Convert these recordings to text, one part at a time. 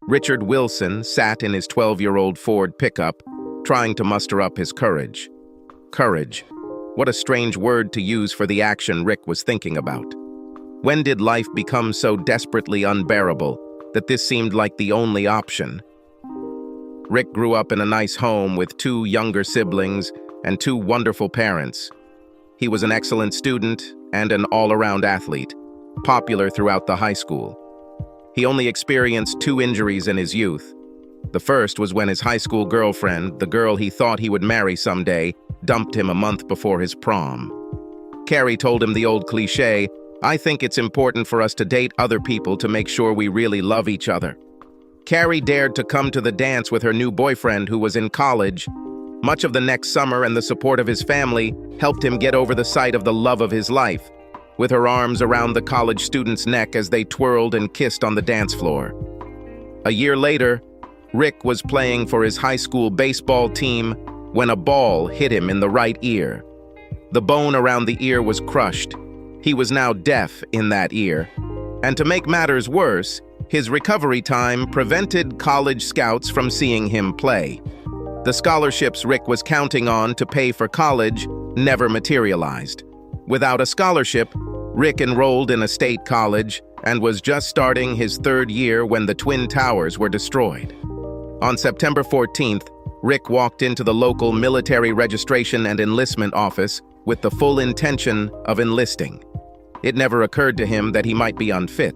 Richard Wilson sat in his 12-year-old Ford pickup, trying to muster up his courage. Courage. What a strange word to use for the action Rick was thinking about. When did life become so desperately unbearable that this seemed like the only option? Rick grew up in a nice home with 2 younger siblings and 2 wonderful parents. He was an excellent student and an all-around athlete, popular throughout the high school. He only experienced 2 injuries in his youth. The first was when his high school girlfriend, the girl he thought he would marry someday, dumped him a month before his prom. Carrie told him the old cliché, "I think it's important for us to date other people to make sure we really love each other." Carrie dared to come to the dance with her new boyfriend who was in college. Much of the next summer and the support of his family helped him get over the sight of the love of his life, with her arms around the college student's neck as they twirled and kissed on the dance floor. A year later, Rick was playing for his high school baseball team when a ball hit him in the right ear. The bone around the ear was crushed. He was now deaf in that ear. And to make matters worse, his recovery time prevented college scouts from seeing him play. The scholarships Rick was counting on to pay for college never materialized. Without a scholarship, Rick enrolled in a state college and was just starting his 3rd year when the Twin Towers were destroyed. On September 14th, Rick walked into the local military registration and enlistment office with the full intention of enlisting. It never occurred to him that he might be unfit.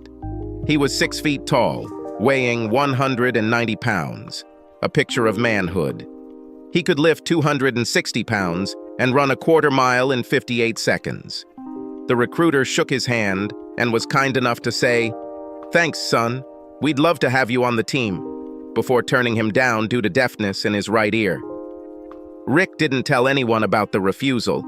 He was 6 feet tall, weighing 190 pounds, a picture of manhood. He could lift 260 pounds and run a quarter mile in 58 seconds. The recruiter shook his hand and was kind enough to say, "Thanks, son. We'd love to have you on the team," before turning him down due to deafness in his right ear. Rick didn't tell anyone about the refusal.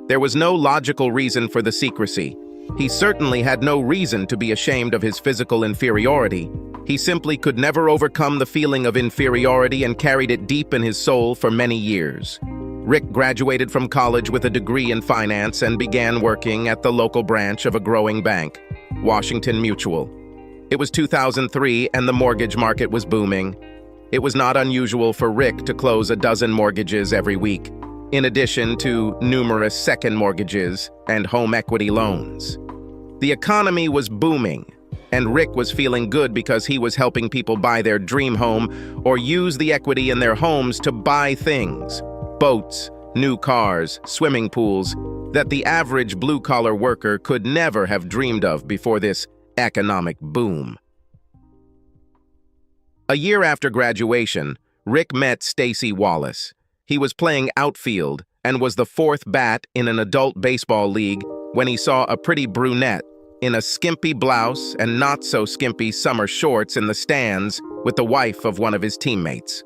There was no logical reason for the secrecy. He certainly had no reason to be ashamed of his physical inferiority. He simply could never overcome the feeling of inferiority and carried it deep in his soul for many years. Rick graduated from college with a degree in finance and began working at the local branch of a growing bank, Washington Mutual. It was 2003 and the mortgage market was booming. It was not unusual for Rick to close a dozen mortgages every week, in addition to numerous second mortgages and home equity loans. The economy was booming, and Rick was feeling good because he was helping people buy their dream home or use the equity in their homes to buy things, boats, new cars, swimming pools, that the average blue-collar worker could never have dreamed of before this economic boom. A year after graduation, Rick met Stacy Wallace. He was playing outfield and was the 4th bat in an adult baseball league when he saw a pretty brunette in a skimpy blouse and not-so-skimpy summer shorts in the stands with the wife of one of his teammates.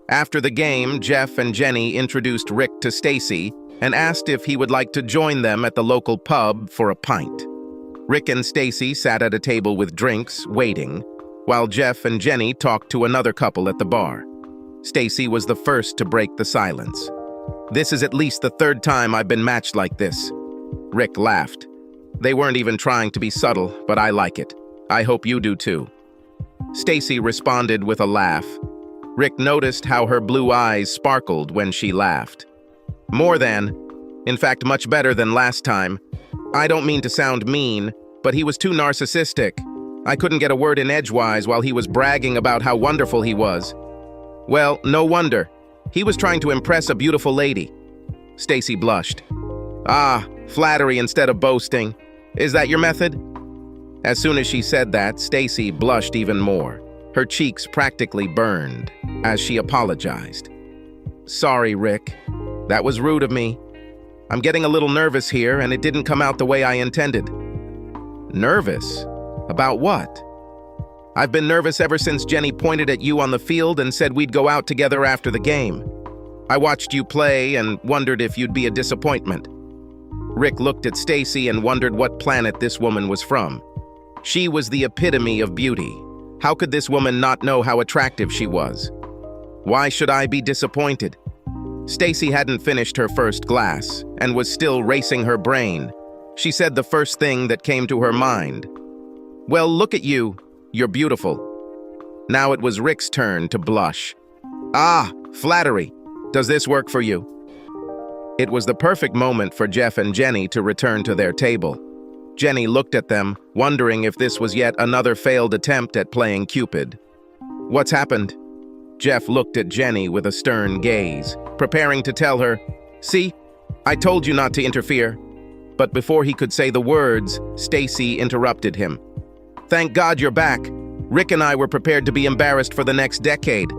After the game, Jeff and Jenny introduced Rick to Stacy and asked if he would like to join them at the local pub for a pint. Rick and Stacy sat at a table with drinks, waiting, while Jeff and Jenny talked to another couple at the bar. Stacy was the first to break the silence. "This is at least the 3rd time I've been matched like this." Rick laughed. "They weren't even trying to be subtle, but I like it. I hope you do too." Stacy responded with a laugh. Rick noticed how her blue eyes sparkled when she laughed. "More than, in fact, much better than last time. I don't mean to sound mean, but he was too narcissistic. I couldn't get a word in edgewise while he was bragging about how wonderful he was." "Well, no wonder. He was trying to impress a beautiful lady." Stacy blushed. "Ah, flattery instead of boasting. Is that your method?" As soon as she said that, Stacy blushed even more. Her cheeks practically burned as she apologized. "Sorry, Rick. That was rude of me. I'm getting a little nervous here, and it didn't come out the way I intended." "Nervous? About what?" "I've been nervous ever since Jenny pointed at you on the field and said we'd go out together after the game. I watched you play and wondered if you'd be a disappointment." Rick looked at Stacy and wondered what planet this woman was from. She was the epitome of beauty. How could this woman not know how attractive she was? Why should I be disappointed? Stacy hadn't finished her first glass and was still racing her brain. She said the first thing that came to her mind. "Well, look at you. You're beautiful." Now it was Rick's turn to blush. "Ah, flattery. Does this work for you?" It was the perfect moment for Jeff and Jenny to return to their table. Jenny looked at them, wondering if this was yet another failed attempt at playing Cupid. "What's happened?" Jeff looked at Jenny with a stern gaze, preparing to tell her, "See, I told you not to interfere." But before he could say the words, Stacy interrupted him. "Thank God you're back. Rick and I were prepared to be embarrassed for the next decade."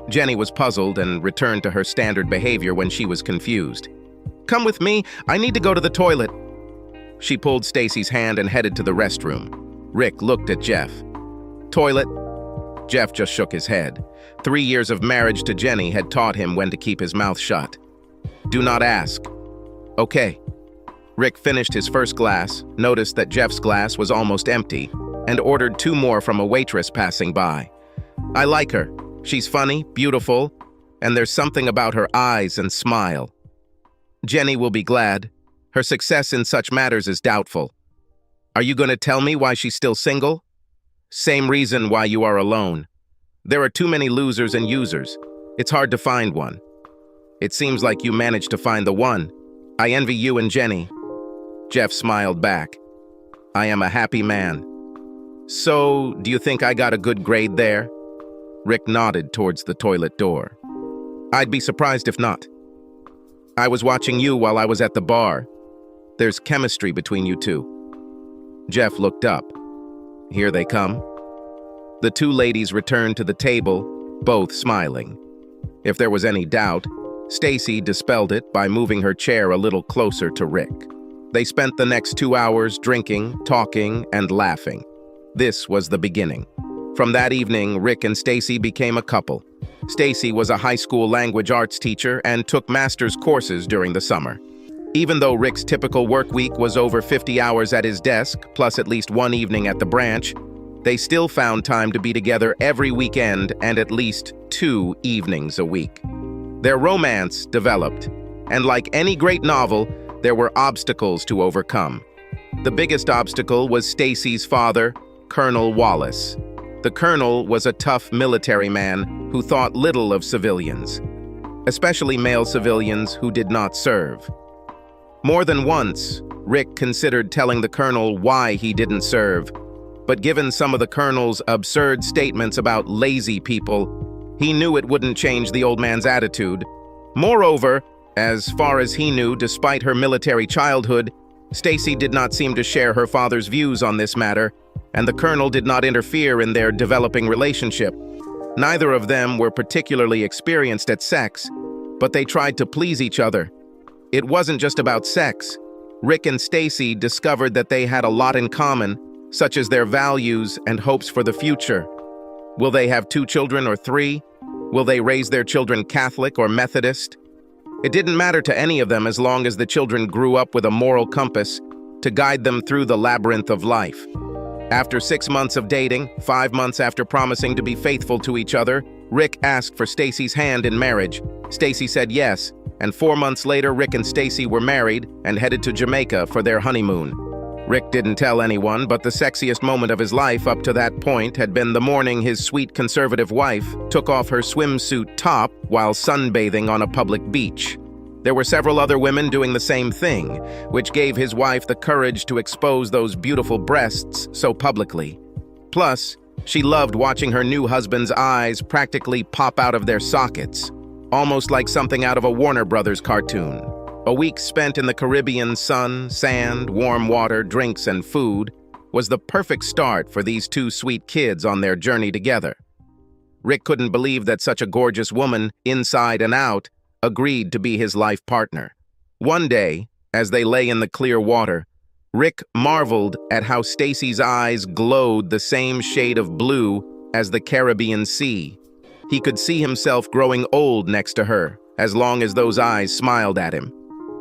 Jenny was puzzled and returned to her standard behavior when she was confused. "Come with me. I need to go to the toilet." She pulled Stacy's hand and headed to the restroom. Rick looked at Jeff. "Toilet?" Jeff just shook his head. 3 years of marriage to Jenny had taught him when to keep his mouth shut. "Do not ask." "Okay." Rick finished his first glass, noticed that Jeff's glass was almost empty, and ordered 2 more from a waitress passing by. "I like her. She's funny, beautiful, and there's something about her eyes and smile. Jenny will be glad. Her success in such matters is doubtful. Are you going to tell me why she's still single? Same reason why you are alone. There are too many losers and users. It's hard to find one. It seems like you managed to find the one. I envy you and Jenny." Jeff smiled back. "I am a happy man. So, do you think I got a good grade there?" Rick nodded towards the toilet door. "I'd be surprised if not. I was watching you while I was at the bar. There's chemistry between you two." Jeff looked up. Here they come. The 2 ladies returned to the table, both smiling. If there was any doubt, Stacy dispelled it by moving her chair a little closer to Rick. They spent the next 2 hours drinking, talking, and laughing. This was the beginning. From that evening, Rick and Stacy became a couple. Stacy was a high school language arts teacher and took master's courses during the summer. Even though Rick's typical work week was over 50 hours at his desk, plus at least 1 evening at the branch, they still found time to be together every weekend and at least 2 evenings a week. Their romance developed, and like any great novel, there were obstacles to overcome. The biggest obstacle was Stacy's father, Colonel Wallace. The colonel was a tough military man who thought little of civilians, especially male civilians who did not serve. More than once, Rick considered telling the colonel why he didn't serve, but given some of the colonel's absurd statements about lazy people, he knew it wouldn't change the old man's attitude. Moreover, as far as he knew, despite her military childhood, Stacy did not seem to share her father's views on this matter, and the colonel did not interfere in their developing relationship. Neither of them were particularly experienced at sex, but they tried to please each other. It wasn't just about sex. Rick and Stacy discovered that they had a lot in common, such as their values and hopes for the future. Will they have 2 children or 3? Will they raise their children Catholic or Methodist? It didn't matter to any of them as long as the children grew up with a moral compass to guide them through the labyrinth of life. After 6 months of dating, 5 months after promising to be faithful to each other, Rick asked for Stacy's hand in marriage. Stacy said yes, and 4 months later, Rick and Stacy were married and headed to Jamaica for their honeymoon. Rick didn't tell anyone, but the sexiest moment of his life up to that point had been the morning his sweet conservative wife took off her swimsuit top while sunbathing on a public beach. There were several other women doing the same thing, which gave his wife the courage to expose those beautiful breasts so publicly. Plus, she loved watching her new husband's eyes practically pop out of their sockets, almost like something out of a Warner Brothers cartoon. A week spent in the Caribbean sun, sand, warm water, drinks, and food was the perfect start for these 2 sweet kids on their journey together. Rick couldn't believe that such a gorgeous woman, inside and out, agreed to be his life partner. One day, as they lay in the clear water, Rick marveled at how Stacy's eyes glowed the same shade of blue as the Caribbean Sea. He could see himself growing old next to her, as long as those eyes smiled at him.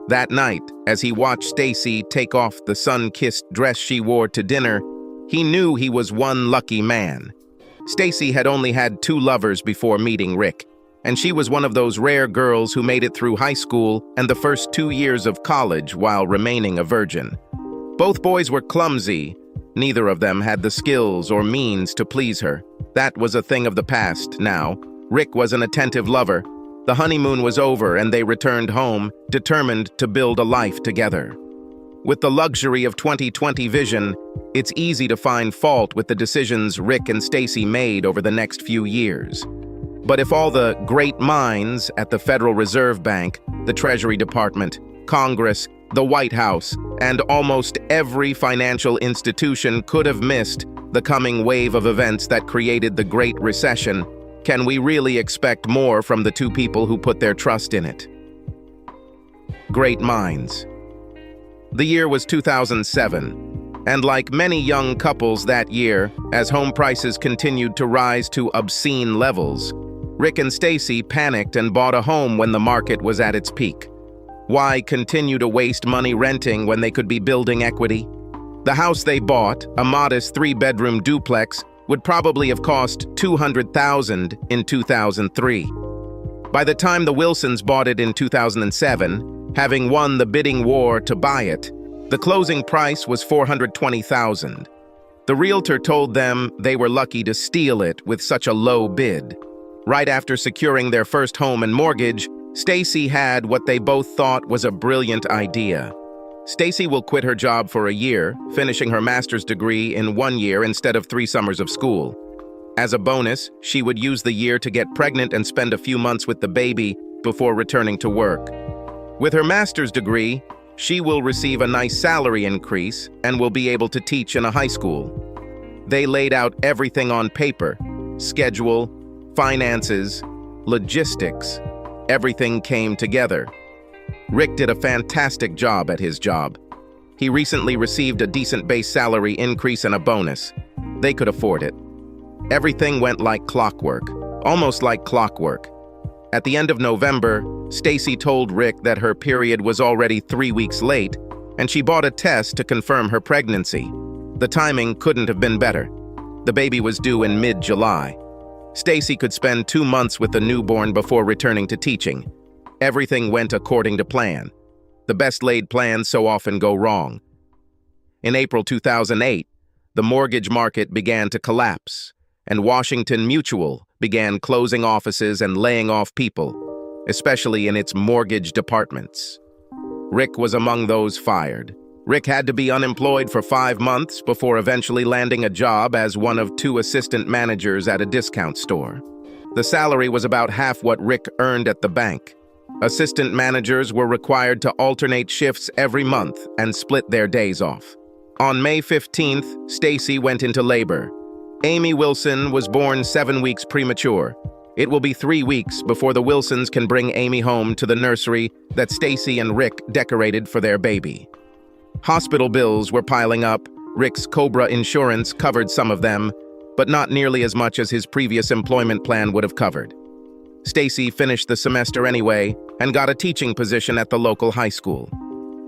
That night, as he watched Stacy take off the sun-kissed dress she wore to dinner, he knew he was one lucky man. Stacy had only had 2 lovers before meeting Rick, and she was one of those rare girls who made it through high school and the first 2 years of college while remaining a virgin. Both boys were clumsy, Neither of them had the skills or means to please her. That was a thing of the past now. Rick was an attentive lover. The honeymoon was over and they returned home, determined to build a life together. With the luxury of 20/20 vision, it's easy to find fault with the decisions Rick and Stacy made over the next few years. But if all the great minds at the Federal Reserve Bank, the Treasury Department, Congress, the White House, and almost every financial institution could have missed the coming wave of events that created the Great Recession, can we really expect more from the two people who put their trust in it? Great minds. The year was 2007, and like many young couples that year, as home prices continued to rise to obscene levels, Rick and Stacy panicked and bought a home when the market was at its peak. Why continue to waste money renting when they could be building equity? The house they bought, a modest 3-bedroom duplex, would probably have cost $200,000 in 2003. By the time the Wilsons bought it in 2007, having won the bidding war to buy it, the closing price was $420,000. The realtor told them they were lucky to steal it with such a low bid. Right after securing their first home and mortgage, Stacy had what they both thought was a brilliant idea. Stacy will quit her job for a year, finishing her master's degree in 1 year instead of 3 summers of school. As a bonus, she would use the year to get pregnant and spend a few months with the baby before returning to work. With her master's degree, she will receive a nice salary increase and will be able to teach in a high school. They laid out everything on paper: schedule, finances, logistics. Everything came together. Rick did a fantastic job at his job. He recently received a decent base salary increase and a bonus. They could afford it. Everything went like clockwork, almost like clockwork. At the end of November, Stacy told Rick that her period was already 3 weeks late, and she bought a test to confirm her pregnancy. The timing couldn't have been better. The baby was due in mid-July. Stacy could spend 2 months with the newborn before returning to teaching. Everything went according to plan. The best-laid plans so often go wrong. In April 2008, the mortgage market began to collapse, and Washington Mutual began closing offices and laying off people, especially in its mortgage departments. Rick was among those fired. Rick had to be unemployed for 5 months before eventually landing a job as one of 2 assistant managers at a discount store. The salary was about half what Rick earned at the bank. Assistant managers were required to alternate shifts every month and split their days off. On May 15th, Stacy went into labor. Amy Wilson was born 7 weeks premature. It will be 3 weeks before the Wilsons can bring Amy home to the nursery that Stacy and Rick decorated for their baby. Hospital bills were piling up. Rick's COBRA insurance covered some of them, but not nearly as much as his previous employment plan would have covered. Stacy finished the semester anyway and got a teaching position at the local high school.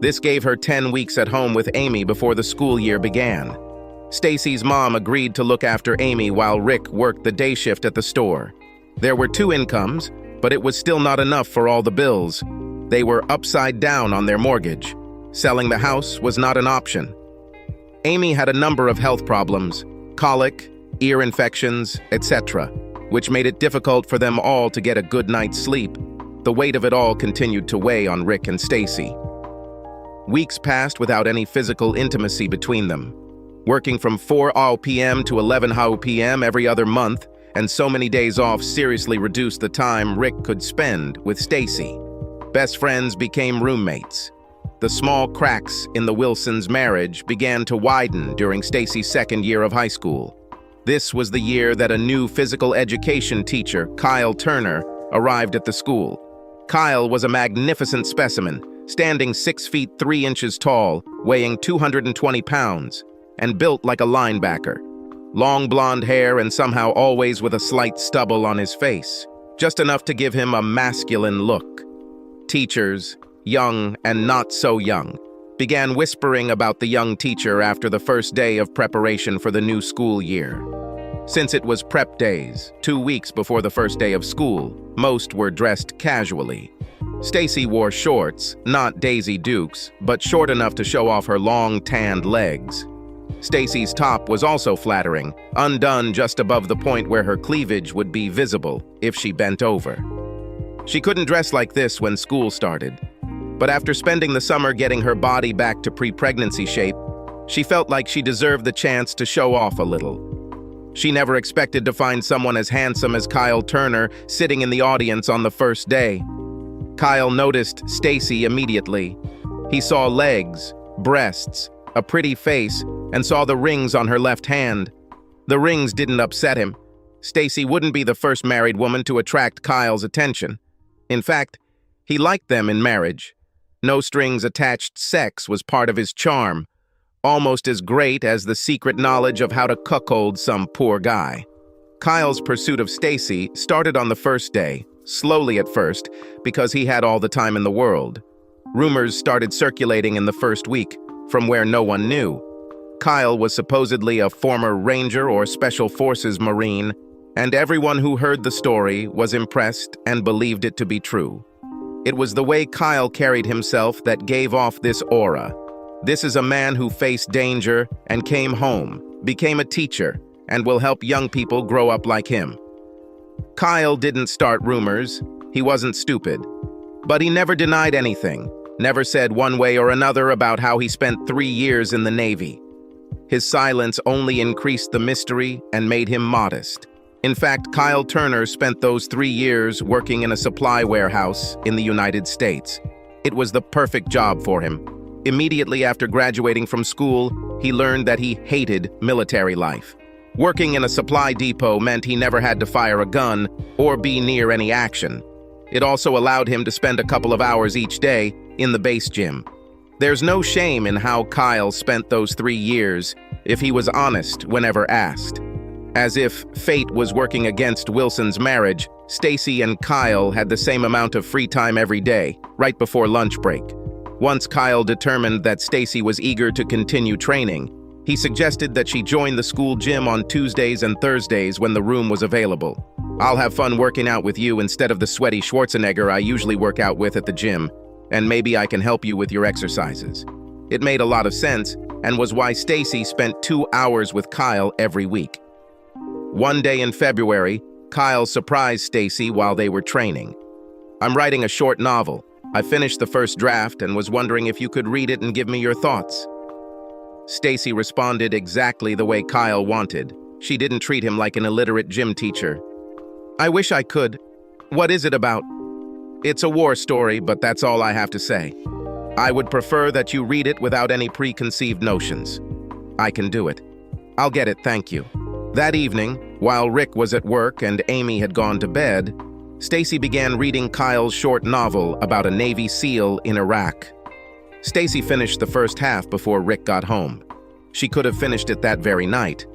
This gave her 10 weeks at home with Amy before the school year began. Stacy's mom agreed to look after Amy while Rick worked the day shift at the store. There were 2 incomes, but it was still not enough for all the bills. They were upside down on their mortgage. Selling the house was not an option. Amy had a number of health problems: colic, ear infections, etc., which made it difficult for them all to get a good night's sleep. The weight of it all continued to weigh on Rick and Stacy. Weeks passed without any physical intimacy between them. Working from 4 p.m. to 11 p.m. every other month, and so many days off seriously reduced the time Rick could spend with Stacy. Best friends became roommates. The small cracks in the Wilsons' marriage began to widen during Stacy's 2nd year of high school. This was the year that a new physical education teacher, Kyle Turner, arrived at the school. Kyle was a magnificent specimen, standing 6 feet 3 inches tall, weighing 220 pounds, and built like a linebacker. Long blonde hair and somehow always with a slight stubble on his face, just enough to give him a masculine look. Teachers, young and not so young, began whispering about the young teacher after the first day of preparation for the new school year. Since it was prep days, 2 weeks before the first day of school, most were dressed casually. Stacy wore shorts, not Daisy Dukes, but short enough to show off her long, tanned legs. Stacy's top was also flattering, undone just above the point where her cleavage would be visible if she bent over. She couldn't dress like this when school started, but after spending the summer getting her body back to pre-pregnancy shape, she felt like she deserved the chance to show off a little. She never expected to find someone as handsome as Kyle Turner sitting in the audience on the first day. Kyle noticed Stacy immediately. He saw legs, breasts, a pretty face, and saw the rings on her left hand. The rings didn't upset him. Stacy wouldn't be the first married woman to attract Kyle's attention. In fact, he liked them in marriage. No strings attached sex was part of his charm, almost as great as the secret knowledge of how to cuckold some poor guy. Kyle's pursuit of Stacy started on the first day, slowly at first, because he had all the time in the world. Rumors started circulating in the first week, from where no one knew. Kyle was supposedly a former Ranger or Special Forces Marine, and everyone who heard the story was impressed and believed it to be true. It was the way Kyle carried himself that gave off this aura. This is a man who faced danger and came home, became a teacher, and will help young people grow up like him. Kyle didn't start rumors. He wasn't stupid. But he never denied anything, never said one way or another about how he spent 3 years in the Navy. His silence only increased the mystery and made him modest. In fact, Kyle Turner spent those 3 years working in a supply warehouse in the United States. It was the perfect job for him. Immediately after graduating from school, he learned that he hated military life. Working in a supply depot meant he never had to fire a gun or be near any action. It also allowed him to spend a couple of hours each day in the base gym. There's no shame in how Kyle spent those 3 years if he was honest whenever asked. As if fate was working against Wilson's marriage, Stacy and Kyle had the same amount of free time every day, right before lunch break. Once Kyle determined that Stacy was eager to continue training, he suggested that she join the school gym on Tuesdays and Thursdays when the room was available. "I'll have fun working out with you instead of the sweaty Schwarzenegger I usually work out with at the gym, and maybe I can help you with your exercises." It made a lot of sense and was why Stacy spent 2 hours with Kyle every week. One day in February, Kyle surprised Stacy while they were training. "I'm writing a short novel. I finished the first draft and was wondering if you could read it and give me your thoughts." Stacy responded exactly the way Kyle wanted. She didn't treat him like an illiterate gym teacher. "I wish I could. What is it about?" "It's a war story, but that's all I have to say. I would prefer that you read it without any preconceived notions." "I can do it. I'll get it, thank you." That evening, while Rick was at work and Amy had gone to bed, Stacy began reading Kyle's short novel about a Navy SEAL in Iraq. Stacy finished the first half before Rick got home. She could have finished it that very night,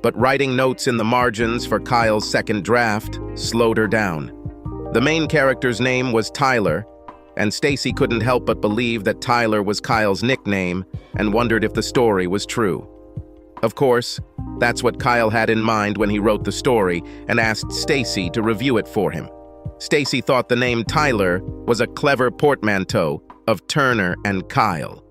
but writing notes in the margins for Kyle's second draft slowed her down. The main character's name was Tyler, and Stacy couldn't help but believe that Tyler was Kyle's nickname and wondered if the story was true. Of course, that's what Kyle had in mind when he wrote the story and asked Stacy to review it for him. Stacy thought the name Tyler was a clever portmanteau of Turner and Kyle.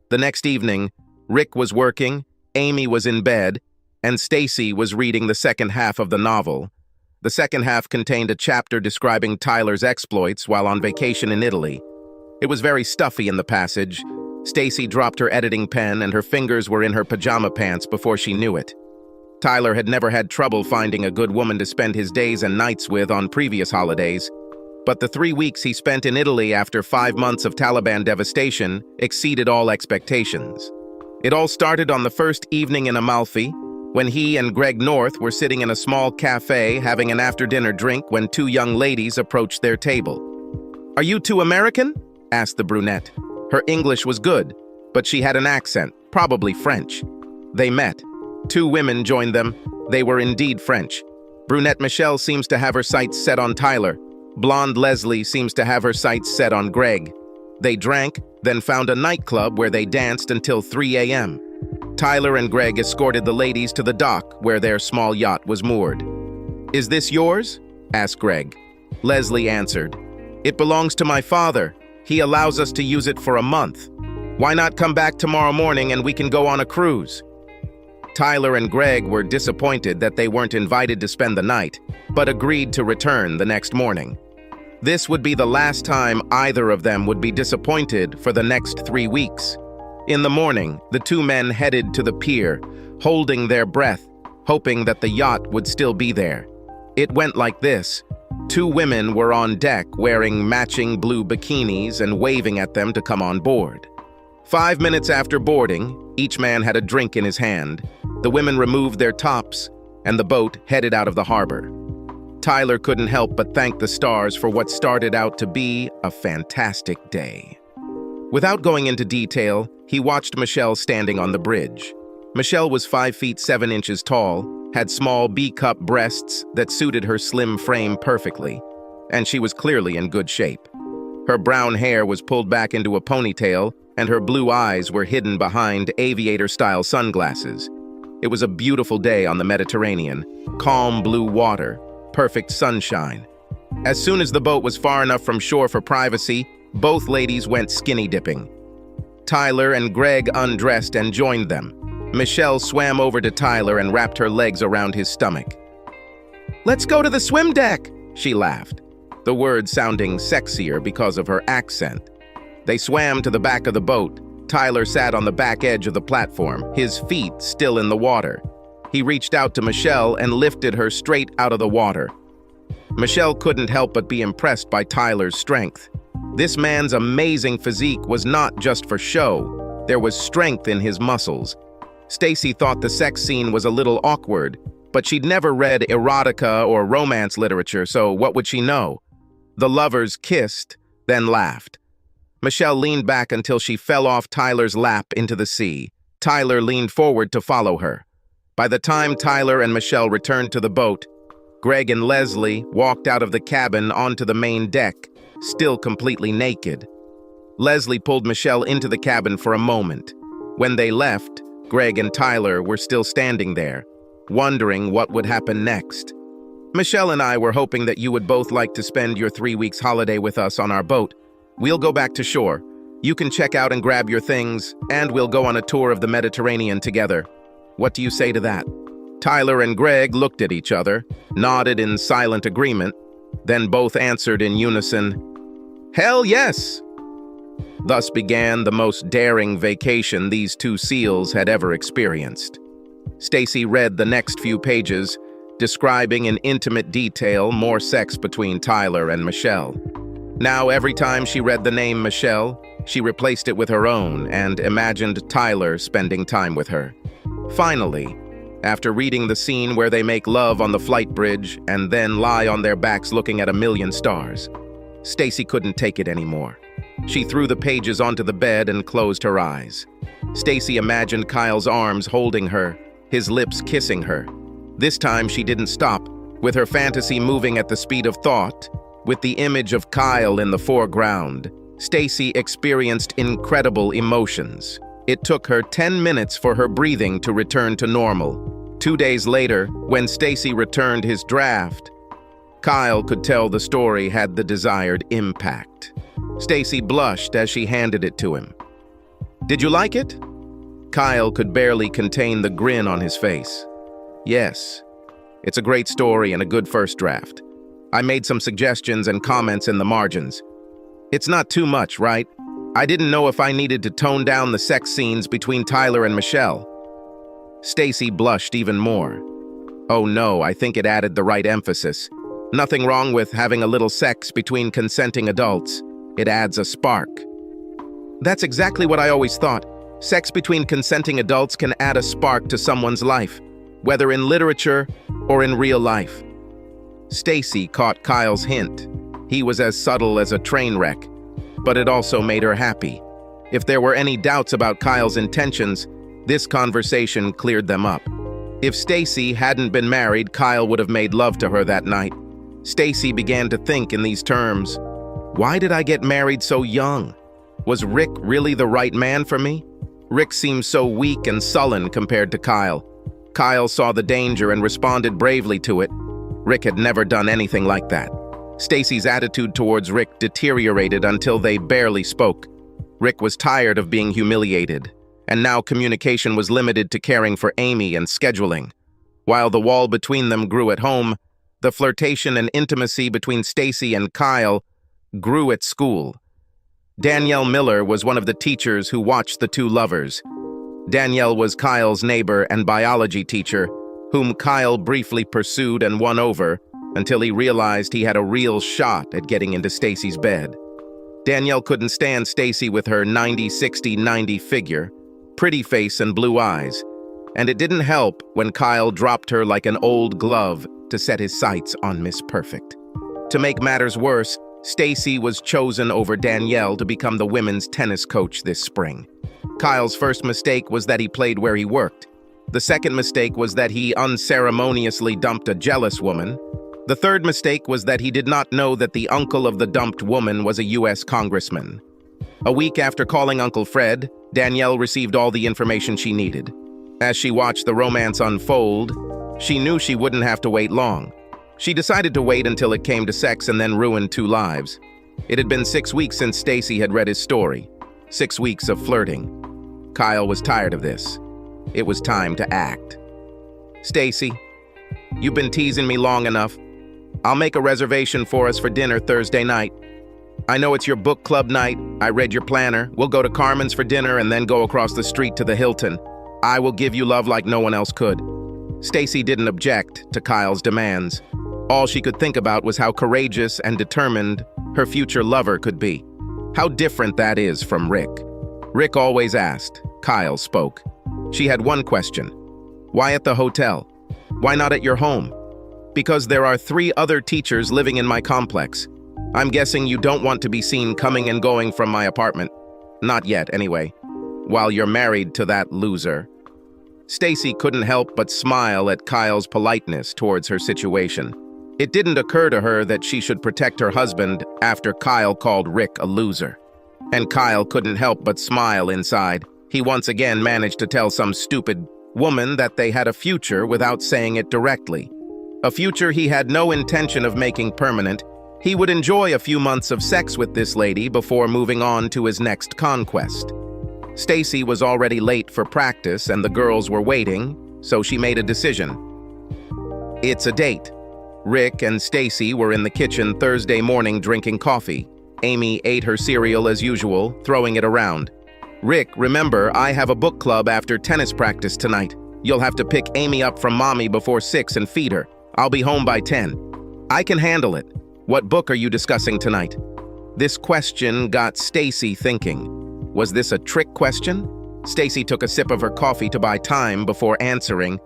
The next evening, Rick was working, Amy was in bed, and Stacy was reading the second half of the novel. The second half contained a chapter describing Tyler's exploits while on vacation in Italy. It was very stuffy in the passage. Stacy dropped her editing pen and her fingers were in her pajama pants before she knew it. Tyler had never had trouble finding a good woman to spend his days and nights with on previous holidays, but the 3 weeks he spent in Italy after 5 months of Taliban devastation exceeded all expectations. It all started on the first evening in Amalfi, when he and Greg North were sitting in a small cafe having an after-dinner drink when 2 young ladies approached their table. "Are you 2 American?" asked the brunette. Her English was good, but she had an accent, probably French. They met. 2 women joined them. They were indeed French. Brunette Michelle seems to have her sights set on Tyler. Blonde Leslie seems to have her sights set on Greg. They drank, then found a nightclub where they danced until 3 a.m. Tyler and Greg escorted the ladies to the dock where their small yacht was moored. "Is this yours?" asked Greg. Leslie answered, "It belongs to my father. He allows us to use it for a month." Why not come back tomorrow morning and we can go on a cruise? Tyler and Greg were disappointed that they weren't invited to spend the night, but agreed to return the next morning. This would be the last time either of them would be disappointed for the next 3 weeks. In the morning, the two men headed to the pier, holding their breath, hoping that the yacht would still be there. It went like this. 2 women were on deck wearing matching blue bikinis and waving at them to come on board. 5 minutes after boarding, each man had a drink in his hand. The women removed their tops, and the boat headed out of the harbor. Tyler couldn't help but thank the stars for what started out to be a fantastic day. Without going into detail, he watched Michelle standing on the bridge. Michelle was 5 feet 7 inches tall, had small B-cup breasts that suited her slim frame perfectly, and she was clearly in good shape. Her brown hair was pulled back into a ponytail, and her blue eyes were hidden behind aviator-style sunglasses. It was a beautiful day on the Mediterranean, calm blue water, perfect sunshine. As soon as the boat was far enough from shore for privacy, both ladies went skinny dipping. Tyler and Greg undressed and joined them. Michelle swam over to Tyler and wrapped her legs around his stomach. "Let's go to the swim deck," she laughed, the word sounding sexier because of her accent. They swam to the back of the boat. Tyler sat on the back edge of the platform, his feet still in the water. He reached out to Michelle and lifted her straight out of the water. Michelle couldn't help but be impressed by Tyler's strength. This man's amazing physique was not just for show. There was strength in his muscles. Stacy thought the sex scene was a little awkward, but she'd never read erotica or romance literature, so what would she know? The lovers kissed, then laughed. Michelle leaned back until she fell off Tyler's lap into the sea. Tyler leaned forward to follow her. By the time Tyler and Michelle returned to the boat, Greg and Leslie walked out of the cabin onto the main deck, still completely naked. Leslie pulled Michelle into the cabin for a moment. When they left, Greg and Tyler were still standing there, wondering what would happen next. "Michelle and I were hoping that you would both like to spend your 3 weeks holiday with us on our boat. We'll go back to shore. You can check out and grab your things, and we'll go on a tour of the Mediterranean together. What do you say to that?" Tyler and Greg looked at each other, nodded in silent agreement, then both answered in unison, "Hell yes!" Thus began the most daring vacation these two seals had ever experienced. Stacy read the next few pages, describing in intimate detail more sex between Tyler and Michelle. Now, every time she read the name Michelle, she replaced it with her own and imagined Tyler spending time with her. Finally, after reading the scene where they make love on the flight bridge and then lie on their backs looking at a million stars, Stacy couldn't take it anymore. She threw the pages onto the bed and closed her eyes. Stacy imagined Kyle's arms holding her, his lips kissing her. This time she didn't stop, with her fantasy moving at the speed of thought. With the image of Kyle in the foreground, Stacy experienced incredible emotions. It took her 10 minutes for her breathing to return to normal. 2 days later, when Stacy returned his draft, Kyle could tell the story had the desired impact. Stacy blushed as she handed it to him. "Did you like it?" Kyle could barely contain the grin on his face. "Yes, it's a great story and a good first draft. I made some suggestions and comments in the margins. It's not too much, right? I didn't know if I needed to tone down the sex scenes between Tyler and Michelle." Stacy blushed even more. "Oh no, I think it added the right emphasis. Nothing wrong with having a little sex between consenting adults. It adds a spark." "That's exactly what I always thought. Sex between consenting adults can add a spark to someone's life, whether in literature or in real life." Stacy caught Kyle's hint. He was as subtle as a train wreck, but it also made her happy. If there were any doubts about Kyle's intentions, this conversation cleared them up. If Stacy hadn't been married, Kyle would have made love to her that night. Stacy began to think in these terms. Why did I get married so young? Was Rick really the right man for me? Rick seemed so weak and sullen compared to Kyle. Kyle saw the danger and responded bravely to it. Rick had never done anything like that. Stacy's attitude towards Rick deteriorated until they barely spoke. Rick was tired of being humiliated, and now communication was limited to caring for Amy and scheduling. While the wall between them grew at home, the flirtation and intimacy between Stacy and Kyle grew at school. Danielle Miller was one of the teachers who watched the two lovers. Danielle was Kyle's neighbor and biology teacher, whom Kyle briefly pursued and won over until he realized he had a real shot at getting into Stacy's bed. Danielle couldn't stand Stacy with her 90-60-90 figure, pretty face and blue eyes, and it didn't help when Kyle dropped her like an old glove to set his sights on Miss Perfect. To make matters worse, Stacy was chosen over Danielle to become the women's tennis coach this spring. Kyle's first mistake was that he played where he worked. The second mistake was that he unceremoniously dumped a jealous woman. The third mistake was that he did not know that the uncle of the dumped woman was a U.S. congressman. A week after calling Uncle Fred, Danielle received all the information she needed. As she watched the romance unfold, she knew she wouldn't have to wait long. She decided to wait until it came to sex and then ruin two lives. It had been 6 weeks since Stacy had read his story. 6 weeks of flirting. Kyle was tired of this. It was time to act. "Stacy, you've been teasing me long enough. I'll make a reservation for us for dinner Thursday night. I know it's your book club night. I read your planner. We'll go to Carmen's for dinner and then go across the street to the Hilton. I will give you love like no one else could." Stacy didn't object to Kyle's demands. All she could think about was how courageous and determined her future lover could be. How different that is from Rick. Rick always asked. Kyle spoke. She had one question. "Why at the hotel? Why not at your home?" "Because there are 3 other teachers living in my complex. I'm guessing you don't want to be seen coming and going from my apartment. Not yet, anyway. While you're married to that loser." Stacy couldn't help but smile at Kyle's politeness towards her situation. It didn't occur to her that she should protect her husband after Kyle called Rick a loser. And Kyle couldn't help but smile inside. He once again managed to tell some stupid woman that they had a future without saying it directly. A future he had no intention of making permanent. He would enjoy a few months of sex with this lady before moving on to his next conquest. Stacy was already late for practice and the girls were waiting, so she made a decision. It's a date. Rick and Stacy were in the kitchen Thursday morning drinking coffee. Amy ate her cereal as usual, throwing it around. "Rick, remember, I have a book club after tennis practice tonight. You'll have to pick Amy up from mommy before 6 and feed her. I'll be home by 10. "I can handle it. What book are you discussing tonight?" This question got Stacy thinking. Was this a trick question? Stacy took a sip of her coffee to buy time before answering,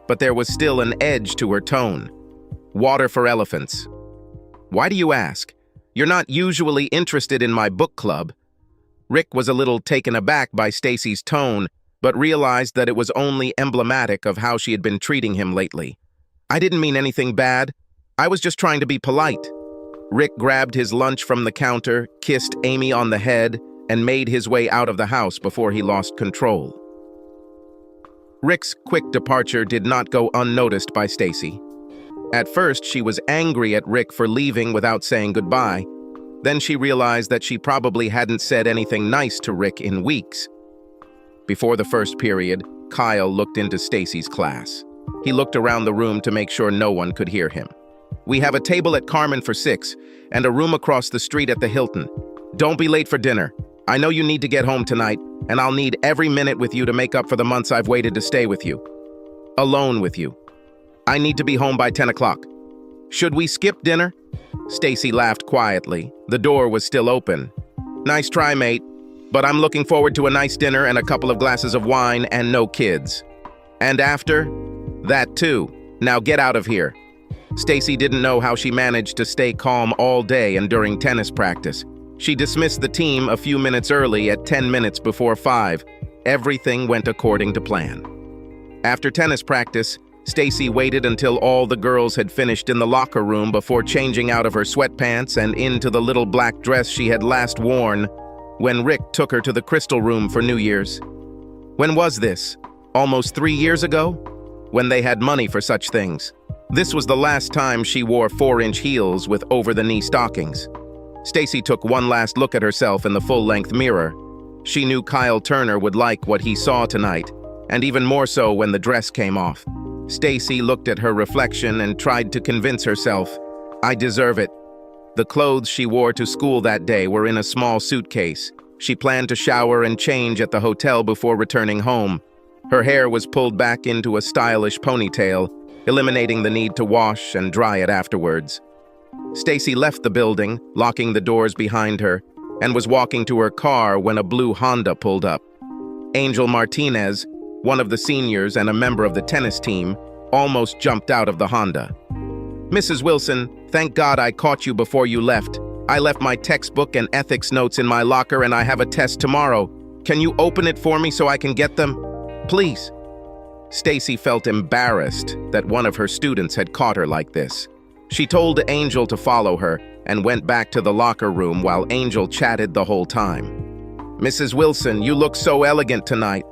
but there was still an edge to her tone. "Water for Elephants." "Why do you ask? You're not usually interested in my book club." Rick was a little taken aback by Stacy's tone, but realized that it was only emblematic of how she had been treating him lately. "I didn't mean anything bad. I was just trying to be polite." Rick grabbed his lunch from the counter, kissed Amy on the head, and made his way out of the house before he lost control. Rick's quick departure did not go unnoticed by Stacy. At first, she was angry at Rick for leaving without saying goodbye. Then she realized that she probably hadn't said anything nice to Rick in weeks. Before the first period, Kyle looked into Stacy's class. He looked around the room to make sure no one could hear him. "We have a table at Carmen for 6 and a room across the street at the Hilton. Don't be late for dinner. I know you need to get home tonight, and I'll need every minute with you to make up for the months I've waited to stay with you. Alone with you. I need to be home by 10 o'clock. Should we skip dinner?" Stacy laughed quietly. The door was still open. "Nice try, mate, but I'm looking forward to a nice dinner and a couple of glasses of wine and no kids. And after? That too. Now get out of here." Stacy didn't know how she managed to stay calm all day and during tennis practice. She dismissed the team a few minutes early at 10 minutes before 5. Everything went according to plan. After tennis practice, Stacy waited until all the girls had finished in the locker room before changing out of her sweatpants and into the little black dress she had last worn when Rick took her to the Crystal Room for New Year's. When was this? Almost 3 years ago? When they had money for such things. This was the last time she wore 4-inch heels with over-the-knee stockings. Stacy took one last look at herself in the full-length mirror. She knew Kyle Turner would like what he saw tonight, and even more so when the dress came off. Stacy looked at her reflection and tried to convince herself, "I deserve it." The clothes she wore to school that day were in a small suitcase. She planned to shower and change at the hotel before returning home. Her hair was pulled back into a stylish ponytail, eliminating the need to wash and dry it afterwards. Stacy left the building, locking the doors behind her, and was walking to her car when a blue Honda pulled up. Angel Martinez, one of the seniors and a member of the tennis team, almost jumped out of the Honda. "Mrs. Wilson, thank God I caught you before you left. I left my textbook and ethics notes in my locker and I have a test tomorrow. Can you open it for me so I can get them? Please." Stacy felt embarrassed that one of her students had caught her like this. She told Angel to follow her and went back to the locker room while Angel chatted the whole time. "Mrs. Wilson, you look so elegant tonight.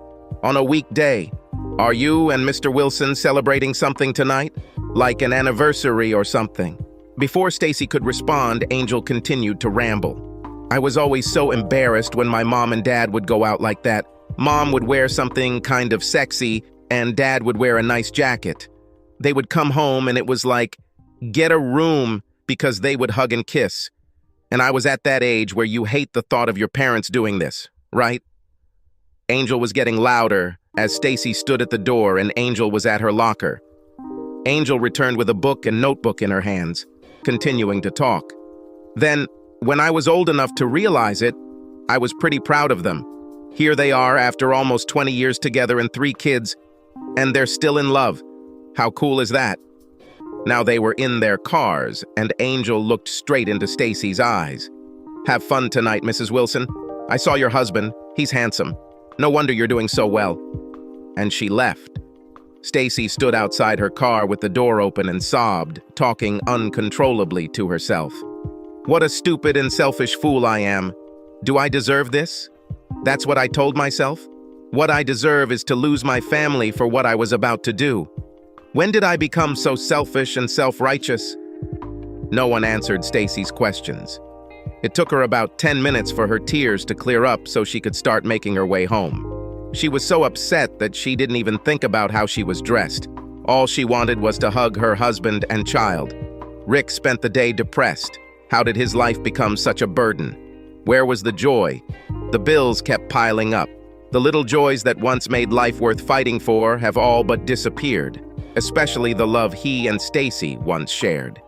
On a weekday. Are you and Mr. Wilson celebrating something tonight? Like an anniversary or something?" Before Stacy could respond, Angel continued to ramble. "I was always so embarrassed when my mom and dad would go out like that. Mom would wear something kind of sexy, and dad would wear a nice jacket. They would come home and it was like, get a room, because they would hug and kiss. And I was at that age where you hate the thought of your parents doing this, right?" Angel was getting louder as Stacy stood at the door and Angel was at her locker. Angel returned with a book and notebook in her hands, continuing to talk. "Then, when I was old enough to realize it, I was pretty proud of them. Here they are after almost 20 years together and 3 kids, and they're still in love. How cool is that?" Now they were in their cars, and Angel looked straight into Stacy's eyes. "Have fun tonight, Mrs. Wilson. I saw your husband. He's handsome. No wonder you're doing so well." And she left. Stacy stood outside her car with the door open and sobbed, talking uncontrollably to herself. "What a stupid and selfish fool I am. Do I deserve this? That's what I told myself? What I deserve is to lose my family for what I was about to do. When did I become so selfish and self-righteous?" No one answered Stacy's questions. It took her about 10 minutes for her tears to clear up so she could start making her way home. She was so upset that she didn't even think about how she was dressed. All she wanted was to hug her husband and child. Rick spent the day depressed. How did his life become such a burden? Where was the joy? The bills kept piling up. The little joys that once made life worth fighting for have all but disappeared, especially the love he and Stacy once shared.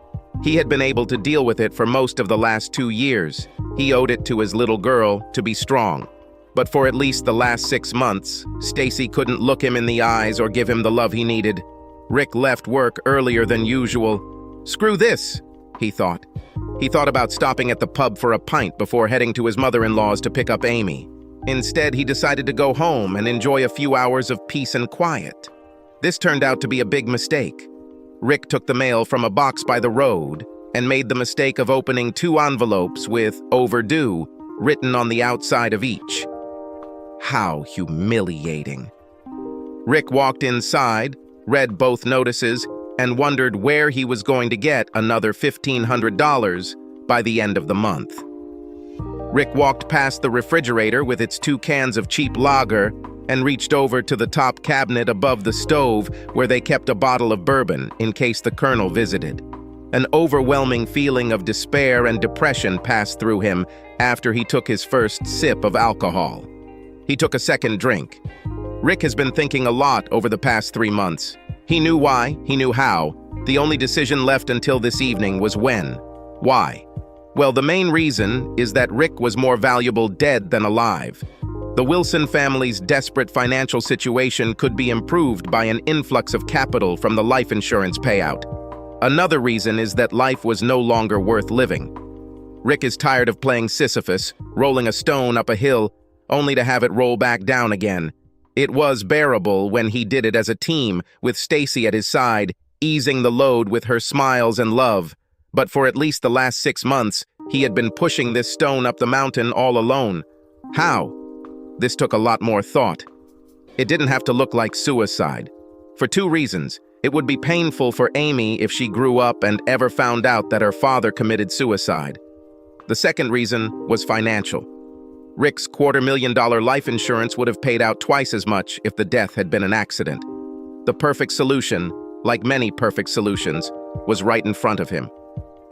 He had been able to deal with it for most of the last 2 years. He owed it to his little girl to be strong. But for at least the last 6 months, Stacy couldn't look him in the eyes or give him the love he needed. Rick left work earlier than usual. "Screw this," he thought. He thought about stopping at the pub for a pint before heading to his mother-in-law's to pick up Amy. Instead, he decided to go home and enjoy a few hours of peace and quiet. This turned out to be a big mistake. Rick took the mail from a box by the road and made the mistake of opening 2 envelopes with "overdue" written on the outside of each. How humiliating. Rick walked inside, read both notices, and wondered where he was going to get another $1,500 by the end of the month. Rick walked past the refrigerator with its 2 cans of cheap lager and reached over to the top cabinet above the stove where they kept a bottle of bourbon in case the Colonel visited. An overwhelming feeling of despair and depression passed through him after he took his first sip of alcohol. He took a second drink. Rick has been thinking a lot over the past 3 months. He knew why, he knew how. The only decision left until this evening was when. Why? Well, the main reason is that Rick was more valuable dead than alive. The Wilson family's desperate financial situation could be improved by an influx of capital from the life insurance payout. Another reason is that life was no longer worth living. Rick is tired of playing Sisyphus, rolling a stone up a hill, only to have it roll back down again. It was bearable when he did it as a team, with Stacy at his side, easing the load with her smiles and love. But for at least the last 6 months, he had been pushing this stone up the mountain all alone. How? This took a lot more thought. It didn't have to look like suicide. For 2 reasons. It would be painful for Amy if she grew up and ever found out that her father committed suicide. The second reason was financial. Rick's $250,000 life insurance would have paid out twice as much if the death had been an accident. The perfect solution, like many perfect solutions, was right in front of him.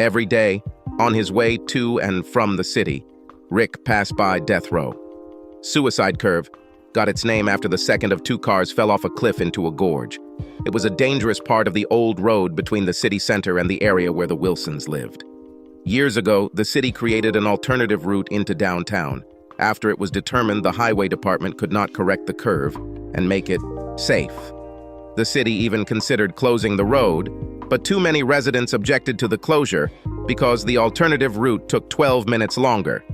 Every day, on his way to and from the city, Rick passed by death row. Suicide Curve got its name after the second of two cars fell off a cliff into a gorge. It was a dangerous part of the old road between the city center and the area where the Wilsons lived. Years ago, the city created an alternative route into downtown, after it was determined the highway department could not correct the curve and make it safe. The city even considered closing the road, but too many residents objected to the closure because the alternative route took 12 minutes longer.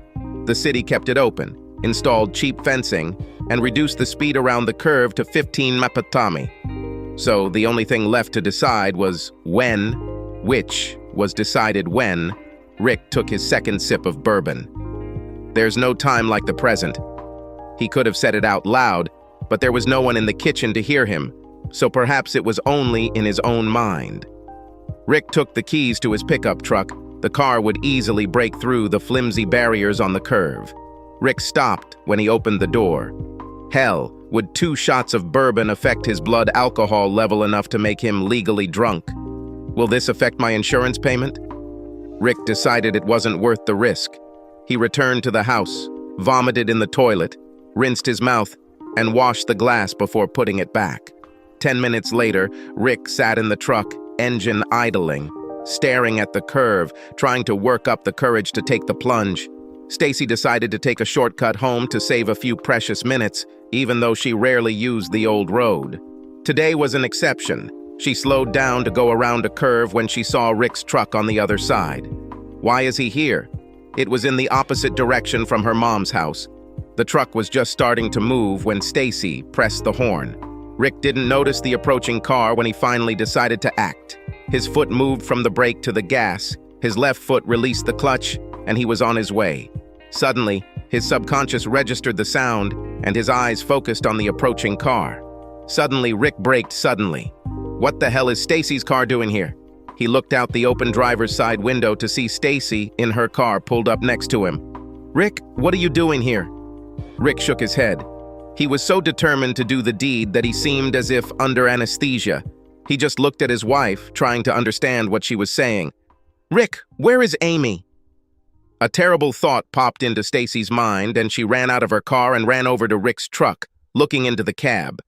The city kept it open, installed cheap fencing, and reduced the speed around the curve to 15 mph. So the only thing left to decide was when, which was decided when Rick took his second sip of bourbon. There's no time like the present. He could have said it out loud, but there was no one in the kitchen to hear him, so perhaps it was only in his own mind. Rick took the keys to his pickup truck. The car would easily break through the flimsy barriers on the curve. Rick stopped when he opened the door. Hell, would 2 shots of bourbon affect his blood alcohol level enough to make him legally drunk? Will this affect my insurance payment? Rick decided it wasn't worth the risk. He returned to the house, vomited in the toilet, rinsed his mouth, and washed the glass before putting it back. 10 minutes later, Rick sat in the truck, engine idling, staring at the curve, trying to work up the courage to take the plunge. Stacy decided to take a shortcut home to save a few precious minutes, even though she rarely used the old road. Today was an exception. She slowed down to go around a curve when she saw Rick's truck on the other side. Why is he here? It was in the opposite direction from her mom's house. The truck was just starting to move when Stacy pressed the horn. Rick didn't notice the approaching car when he finally decided to act. His foot moved from the brake to the gas, his left foot released the clutch, and he was on his way. Suddenly, his subconscious registered the sound, and his eyes focused on the approaching car. Suddenly, Rick braked suddenly. What the hell is Stacy's car doing here? He looked out the open driver's side window to see Stacy in her car pulled up next to him. Rick, what are you doing here? Rick shook his head. He was so determined to do the deed that he seemed as if under anesthesia. He just looked at his wife, trying to understand what she was saying. Rick, where is Amy? A terrible thought popped into Stacy's mind, and she ran out of her car and ran over to Rick's truck, looking into the cab.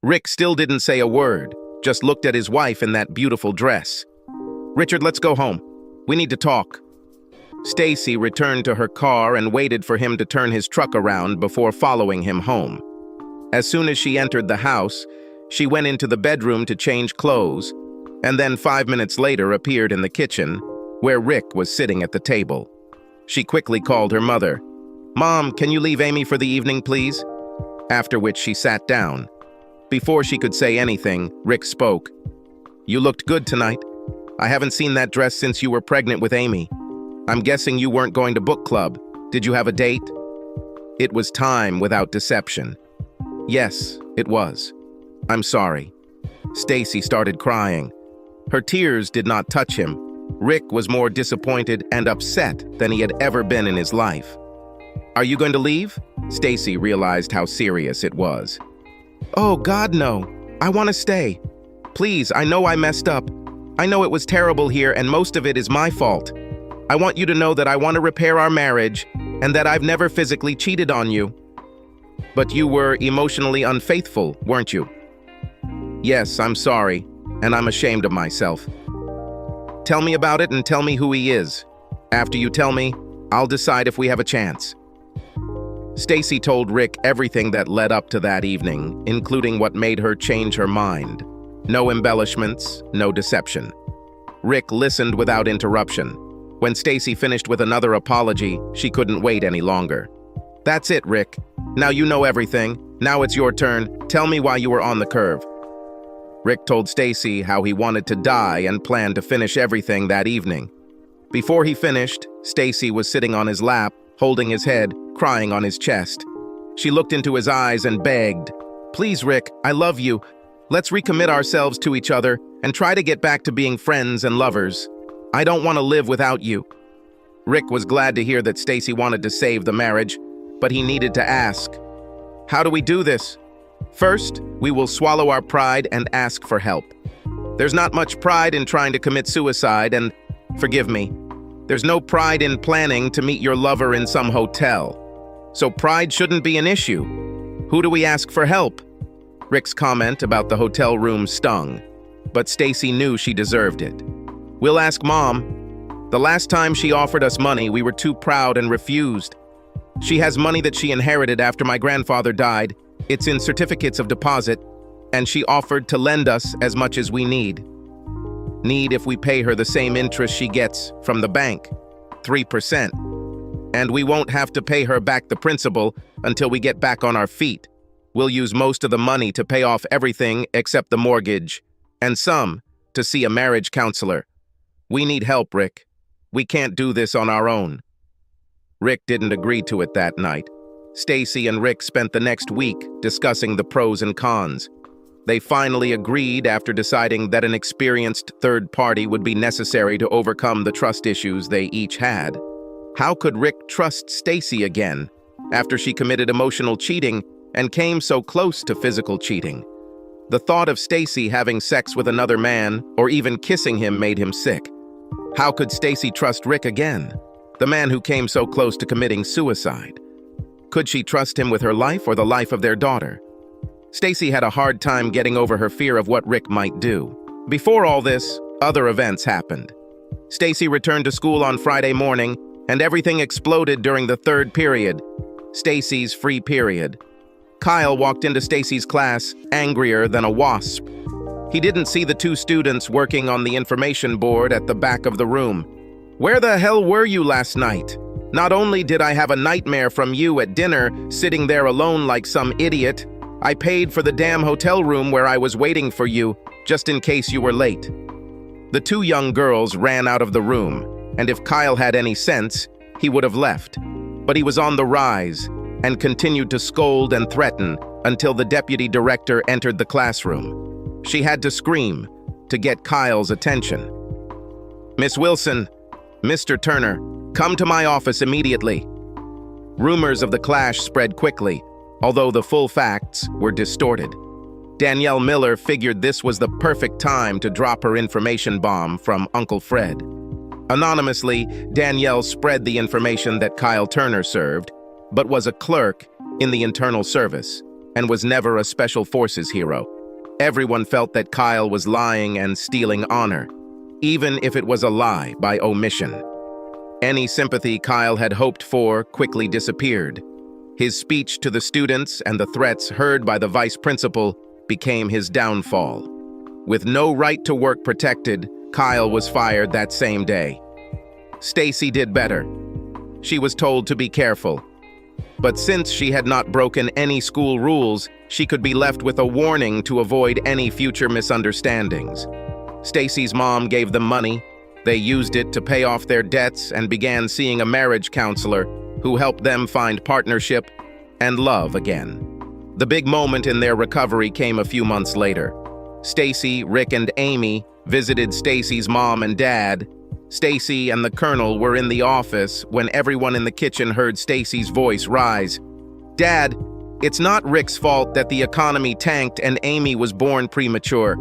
Rick still didn't say a word, just looked at his wife in that beautiful dress. Richard, let's go home. We need to talk. Stacy returned to her car and waited for him to turn his truck around before following him home. As soon as she entered the house, she went into the bedroom to change clothes, and then 5 minutes later appeared in the kitchen, where Rick was sitting at the table. She quickly called her mother. Mom, can you leave Amy for the evening, please? After which she sat down. Before she could say anything, Rick spoke. You looked good tonight. I haven't seen that dress since you were pregnant with Amy. I'm guessing you weren't going to book club. Did you have a date? It was time without deception. Yes, it was. I'm sorry. Stacy started crying. Her tears did not touch him. Rick was more disappointed and upset than he had ever been in his life. Are you going to leave? Stacy realized how serious it was. Oh, God, no. I want to stay. Please, I know I messed up. I know it was terrible here and most of it is my fault. I want you to know that I want to repair our marriage and that I've never physically cheated on you. But you were emotionally unfaithful, weren't you? Yes, I'm sorry, and I'm ashamed of myself. Tell me about it and tell me who he is. After you tell me, I'll decide if we have a chance. Stacy told Rick everything that led up to that evening, including what made her change her mind. No embellishments, no deception. Rick listened without interruption. When Stacy finished with another apology, she couldn't wait any longer. That's it, Rick. Now you know everything. Now it's your turn. Tell me why you were on the curve. Rick told Stacy how he wanted to die and planned to finish everything that evening. Before he finished, Stacy was sitting on his lap, holding his head, crying on his chest. She looked into his eyes and begged, Please, Rick, I love you. Let's recommit ourselves to each other and try to get back to being friends and lovers. I don't want to live without you. Rick was glad to hear that Stacy wanted to save the marriage, but he needed to ask. How do we do this? First, we will swallow our pride and ask for help. There's not much pride in trying to commit suicide, and forgive me, there's no pride in planning to meet your lover in some hotel. So pride shouldn't be an issue. Who do we ask for help? Rick's comment about the hotel room stung, but Stacy knew she deserved it. We'll ask Mom. The last time she offered us money, we were too proud and refused. She has money that she inherited after my grandfather died. It's in certificates of deposit, and she offered to lend us as much as we need. Need if we pay her the same interest she gets from the bank, 3%. And we won't have to pay her back the principal until we get back on our feet. We'll use most of the money to pay off everything except the mortgage, and some to see a marriage counselor. We need help, Rick. We can't do this on our own. Rick didn't agree to it that night. Stacy and Rick spent the next week discussing the pros and cons. They finally agreed after deciding that an experienced third party would be necessary to overcome the trust issues they each had. How could Rick trust Stacy again after she committed emotional cheating and came so close to physical cheating? The thought of Stacy having sex with another man or even kissing him made him sick. How could Stacy trust Rick again, the man who came so close to committing suicide? Could she trust him with her life or the life of their daughter? Stacy had a hard time getting over her fear of what Rick might do. Before all this, other events happened. Stacy returned to school on Friday morning, and everything exploded during the third period, Stacy's free period. Kyle walked into Stacy's class, angrier than a wasp. He didn't see the two students working on the information board at the back of the room. "Where the hell were you last night? Not only did I have a nightmare from you at dinner, sitting there alone like some idiot, I paid for the damn hotel room where I was waiting for you, just in case you were late." The two young girls ran out of the room, and if Kyle had any sense, he would have left. But he was on the rise and continued to scold and threaten until the deputy director entered the classroom. She had to scream to get Kyle's attention. "Miss Wilson, Mr. Turner, come to my office immediately." Rumors of the clash spread quickly, although the full facts were distorted. Danielle Miller figured this was the perfect time to drop her information bomb from Uncle Fred. Anonymously, Danielle spread the information that Kyle Turner served, but was a clerk in the internal service and was never a special forces hero. Everyone felt that Kyle was lying and stealing honor, even if it was a lie by omission. Any sympathy Kyle had hoped for quickly disappeared. His speech to the students and the threats heard by the vice principal became his downfall. With no right to work protected, Kyle was fired that same day. Stacy did better. She was told to be careful. But since she had not broken any school rules, she could be left with a warning to avoid any future misunderstandings. Stacy's mom gave them money. They used it to pay off their debts and began seeing a marriage counselor who helped them find partnership and love again. The big moment in their recovery came a few months later. Stacy, Rick, and Amy visited Stacy's mom and dad. Stacy and the colonel were in the office when everyone in the kitchen heard Stacy's voice rise. "Dad, it's not Rick's fault that the economy tanked and Amy was born premature.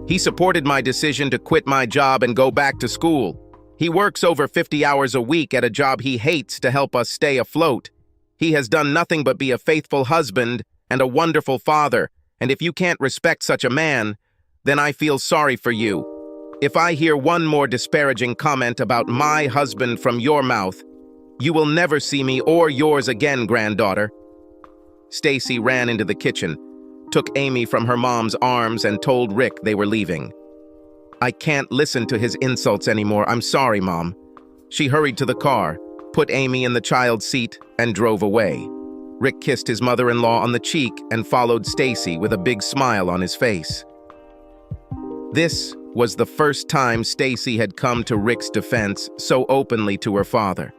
He supported my decision to quit my job and go back to school. He works over 50 hours a week at a job he hates to help us stay afloat. He has done nothing but be a faithful husband and a wonderful father, and if you can't respect such a man, then I feel sorry for you. If I hear one more disparaging comment about my husband from your mouth, you will never see me or yours again, granddaughter." Stacy ran into the kitchen, took Amy from her mom's arms, and told Rick they were leaving. "I can't listen to his insults anymore. I'm sorry, Mom." She hurried to the car, put Amy in the child's seat, and drove away. Rick kissed his mother-in-law on the cheek and followed Stacy with a big smile on his face. This was the first time Stacy had come to Rick's defense so openly to her father.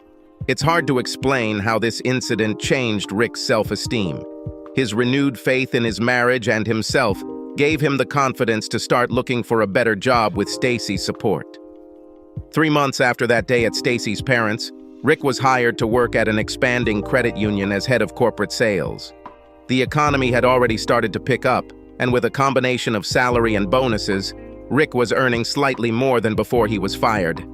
It's hard to explain how this incident changed Rick's self-esteem. His renewed faith in his marriage and himself gave him the confidence to start looking for a better job with Stacy's support. 3 months after that day at Stacy's parents', Rick was hired to work at an expanding credit union as head of corporate sales. The economy had already started to pick up, and with a combination of salary and bonuses, Rick was earning slightly more than before he was fired.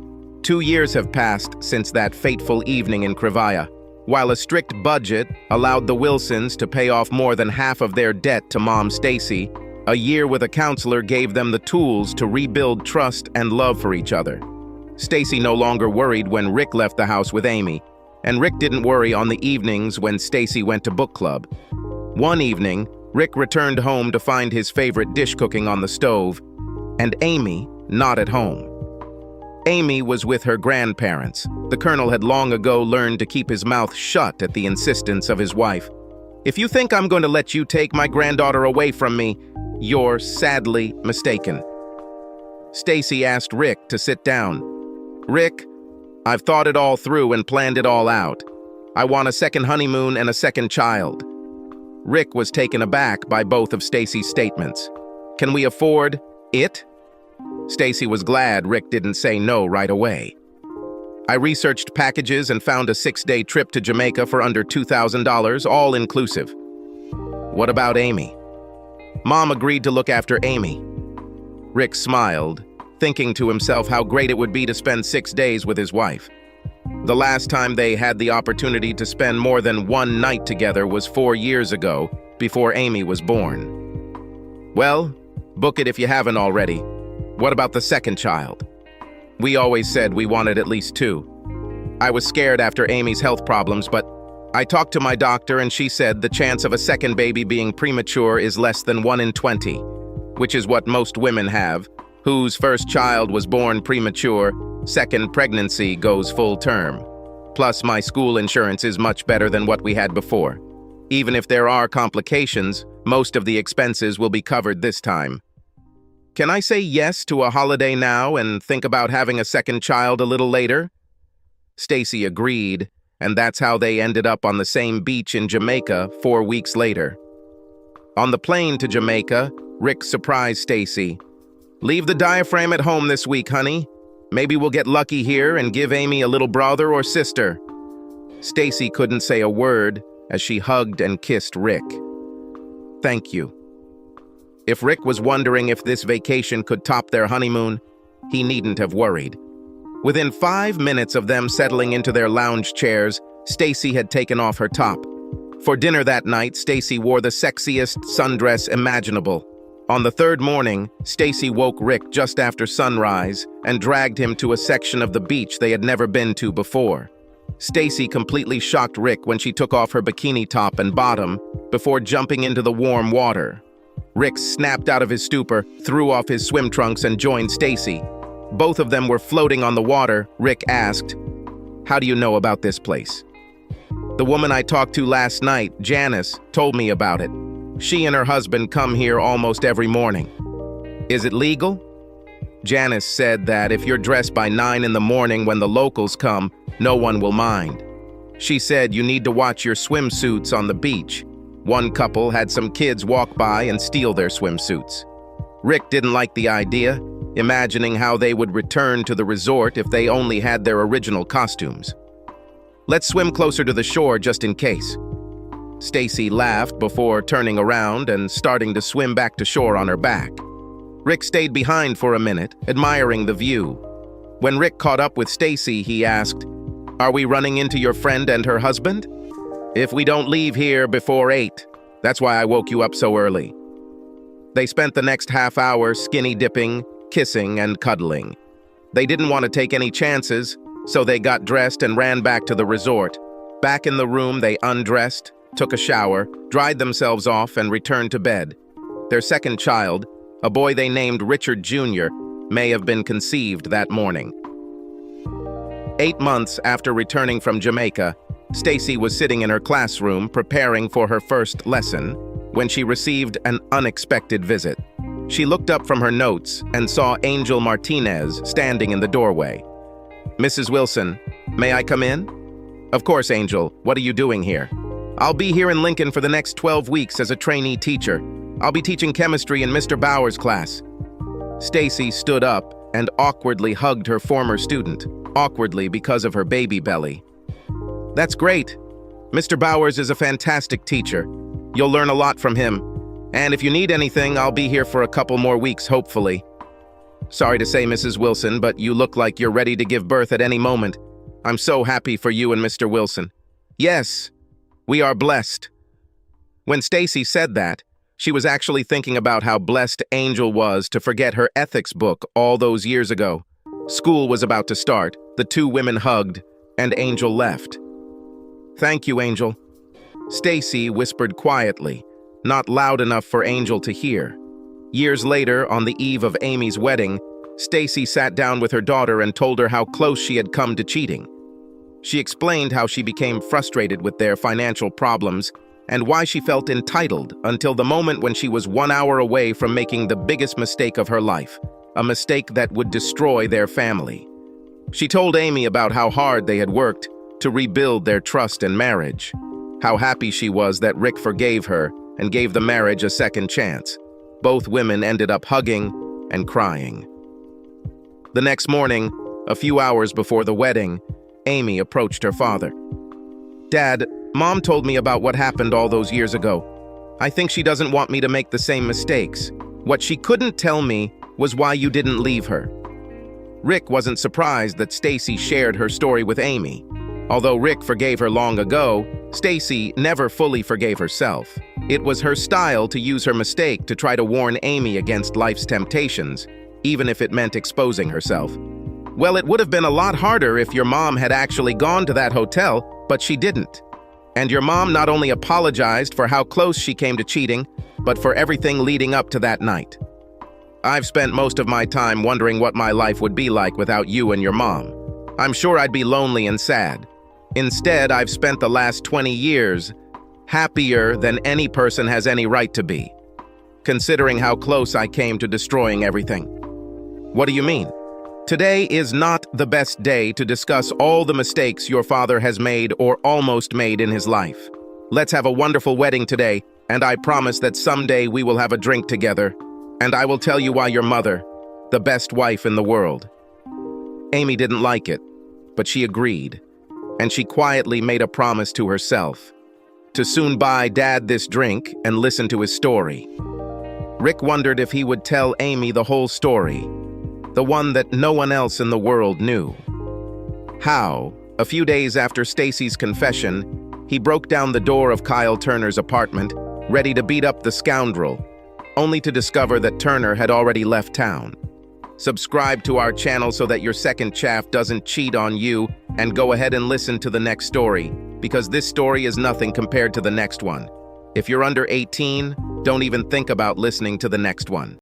2 years have passed since that fateful evening in Krivaya. While a strict budget allowed the Wilsons to pay off more than half of their debt to Mom Stacy, a year with a counselor gave them the tools to rebuild trust and love for each other. Stacy no longer worried when Rick left the house with Amy, and Rick didn't worry on the evenings when Stacy went to book club. One evening, Rick returned home to find his favorite dish cooking on the stove, and Amy not at home. Amy was with her grandparents. The colonel had long ago learned to keep his mouth shut at the insistence of his wife. "If you think I'm going to let you take my granddaughter away from me, you're sadly mistaken." Stacy asked Rick to sit down. "Rick, I've thought it all through and planned it all out. I want a second honeymoon and a second child." Rick was taken aback by both of Stacy's statements. "Can we afford it?" Stacy was glad Rick didn't say no right away. "I researched packages and found a 6-day trip to Jamaica for under $2,000, all inclusive." "What about Amy?" "Mom agreed to look after Amy." Rick smiled, thinking to himself how great it would be to spend 6 days with his wife. The last time they had the opportunity to spend more than one night together was 4 years ago, before Amy was born. "Well, book it if you haven't already. What about the second child?" "We always said we wanted at least 2. I was scared after Amy's health problems, but I talked to my doctor and she said the chance of a second baby being premature is less than 1 in 20, which is what most women have, whose first child was born premature, second pregnancy goes full term. Plus, my school insurance is much better than what we had before. Even if there are complications, most of the expenses will be covered this time. Can I say yes to a holiday now and think about having a second child a little later?" Stacy agreed, and that's how they ended up on the same beach in Jamaica 4 weeks later. On the plane to Jamaica, Rick surprised Stacy. "Leave the diaphragm at home this week, honey. Maybe we'll get lucky here and give Amy a little brother or sister." Stacy couldn't say a word as she hugged and kissed Rick. "Thank you." If Rick was wondering if this vacation could top their honeymoon, he needn't have worried. Within 5 minutes of them settling into their lounge chairs, Stacy had taken off her top. For dinner that night, Stacy wore the sexiest sundress imaginable. On the 3rd morning, Stacy woke Rick just after sunrise and dragged him to a section of the beach they had never been to before. Stacy completely shocked Rick when she took off her bikini top and bottom before jumping into the warm water. Rick snapped out of his stupor, threw off his swim trunks, and joined Stacy. Both of them were floating on the water. Rick asked, "How do you know about this place?" "The woman I talked to last night, Janice, told me about it. She and her husband come here almost every morning." "Is it legal?" "Janice said that if you're dressed by 9 in the morning when the locals come, no one will mind. She said you need to watch your swimsuits on the beach. One couple had some kids walk by and steal their swimsuits." Rick didn't like the idea, imagining how they would return to the resort if they only had their original costumes. "Let's swim closer to the shore just in case." Stacy laughed before turning around and starting to swim back to shore on her back. Rick stayed behind for a minute, admiring the view. When Rick caught up with Stacy, he asked, "Are we running into your friend and her husband?" "If we don't leave here before 8. That's why I woke you up so early." They spent the next half hour skinny dipping, kissing, and cuddling. They didn't want to take any chances, so they got dressed and ran back to the resort. Back in the room, they undressed, took a shower, dried themselves off, and returned to bed. Their second child, a boy they named Richard Jr., may have been conceived that morning. 8 months after returning from Jamaica, Stacy was sitting in her classroom preparing for her first lesson when she received an unexpected visit. She looked up from her notes and saw Angel Martinez standing in the doorway. "Mrs. Wilson, may I come in?" "Of course, Angel. What are you doing here?" "I'll be here in Lincoln for the next 12 weeks as a trainee teacher. I'll be teaching chemistry in Mr. Bauer's class." Stacy stood up and awkwardly hugged her former student, awkwardly because of her baby belly. That's great. Mr. Bowers is a fantastic teacher. You'll learn a lot from him. And if you need anything, I'll be here for a couple more weeks, hopefully. Sorry to say, Mrs. Wilson, but you look like you're ready to give birth at any moment. I'm so happy for you and Mr. Wilson. Yes, we are blessed. When Stacy said that, she was actually thinking about how blessed Angel was to forget her ethics book all those years ago. School was about to start, the two women hugged, and Angel left. Thank you, Angel. Stacy whispered quietly, not loud enough for Angel to hear. Years later, on the eve of Amy's wedding, Stacy sat down with her daughter and told her how close she had come to cheating. She explained how she became frustrated with their financial problems and why she felt entitled until the moment when she was 1 hour away from making the biggest mistake of her life, a mistake that would destroy their family. She told Amy about how hard they had worked to rebuild their trust and marriage, how happy she was that Rick forgave her and gave the marriage a second chance. Both women ended up hugging and crying. The next morning, a few hours before the wedding, Amy approached her father. Dad, Mom told me about what happened all those years ago. I think she doesn't want me to make the same mistakes. What she couldn't tell me was why you didn't leave her. Rick wasn't surprised that Stacy shared her story with Amy. Although Rick forgave her long ago, Stacy never fully forgave herself. It was her style to use her mistake to try to warn Amy against life's temptations, even if it meant exposing herself. Well, it would have been a lot harder if your mom had actually gone to that hotel, but she didn't. And your mom not only apologized for how close she came to cheating, but for everything leading up to that night. I've spent most of my time wondering what my life would be like without you and your mom. I'm sure I'd be lonely and sad. Instead, I've spent the last 20 years happier than any person has any right to be, considering how close I came to destroying everything. What do you mean? Today is not the best day to discuss all the mistakes your father has made or almost made in his life. Let's have a wonderful wedding today, and I promise that someday we will have a drink together, and I will tell you why your mother, the best wife in the world. Amy didn't like it, but she agreed, and she quietly made a promise to herself to soon buy Dad this drink and listen to his story. Rick wondered if he would tell Amy the whole story, the one that no one else in the world knew. How, a few days after Stacy's confession, he broke down the door of Kyle Turner's apartment, ready to beat up the scoundrel, only to discover that Turner had already left town. Subscribe to our channel so that your second chaff doesn't cheat on you, and go ahead and listen to the next story, because this story is nothing compared to the next one. If you're under 18, don't even think about listening to the next one.